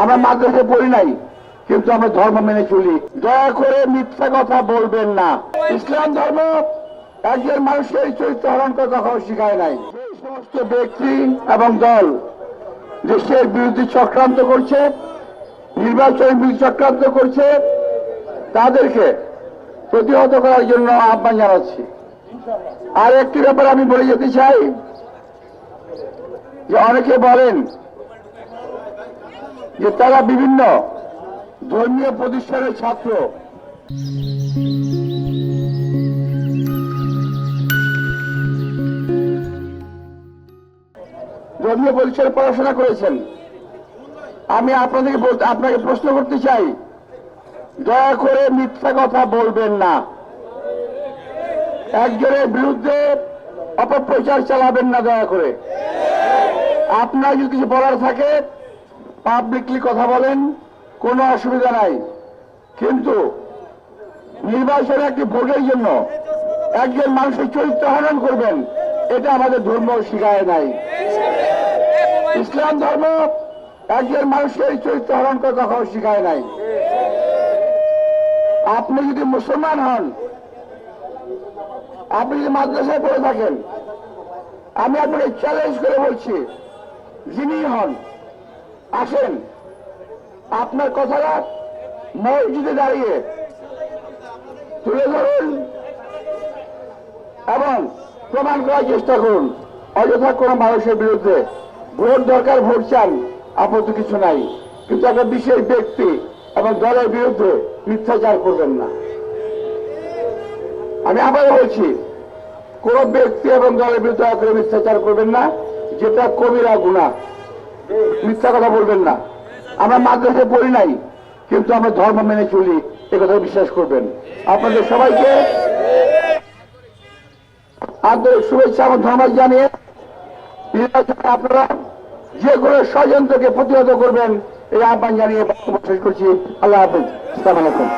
আমরা মাদ্রাসায় পড়ি নাই, কিন্তু আমরা ধর্ম মেনে চলি। দয়া করে মিথ্যা কথা বলবেন না। ইসলাম ধর্ম একজন মানুষের চরিত্র হরণ করে কখনো শিখায় নাই। যে সমস্ত ব্যক্তি এবং দল দেশের বিরুদ্ধে চক্রান্ত করছে, নির্বাচনের বিরুদ্ধে চক্রান্ত করছে, তাদেরকে প্রতিহত করার জন্য আহ্বান জানাচ্ছি। আর একটি ব্যাপার আমি বলে যেতে চাই যে অনেকে বলেন যে তারা বিভিন্ন ধর্মীয় প্রতিষ্ঠানের ছাত্র। ধর্মীয় প্রতিষ্ঠানে পড়াশোনা করেছেন। আমি আপনাকে প্রশ্ন করতে চাই, দয়া করে মিথ্যা কথা বলবেন না। একজনের বিরুদ্ধে অপপ্রচার চালাবেন না দয়া করে। আপনার যদি কিছু বলার থাকে পাবলিকলি কথা বলেন, কোনো অসুবিধা নাই, কিন্তু নির্বাচনে একটি ভোটের জন্য একজন মানুষের চরিত্র হনন করবেন, এটা আমাদের ধর্ম শিখায় নাই। ইসলাম ধর্ম একজন মানুষের চরিত্র হনন করে কখনো শিখায় নাই। আপনি যদি মুসলমান হন, আপনি যদি মাদ্রাসায় পড়ে থাকেন, আমি আপনাকে চ্যালেঞ্জ করে বলছি, যিনি হন আসেন, আপনার কথাটা মসজিদে দাঁড়িয়ে তুলে ধরুন এবং প্রমাণ করার চেষ্টা করুন। অযথা কোনো মানুষের বিরুদ্ধে ভোট দরকার, ভোট চান, আপত্তি কিছু নাই, কিন্তু একটা বিশেষ ব্যক্তি এবং দলের বিরুদ্ধে মিথ্যাচার করবেন না। আমি আবার বলছি, কোন ব্যক্তি এবং দলের বিরুদ্ধে করে মিথ্যাচার করবেন না, যেটা কবিরা গুনাহ। মিথ্যা কথা বলবেন না। আমরা মাদ্রাসায় পড়ি নাই, কিন্তু আমরা ধর্ম মেনে চলি, একথা বিশ্বাস করবেন। আপনাদের সবাইকে আন্তরিক শুভেচ্ছা এবং ধন্যবাদ জানিয়ে আপনারা যে কোনো ষড়যন্ত্রকে প্রতিহত করবেন এই আহ্বান জানিয়ে বক্তব্য শেষ করছি। আল্লাহ হাফেজ। আসসালামু আলাইকুম।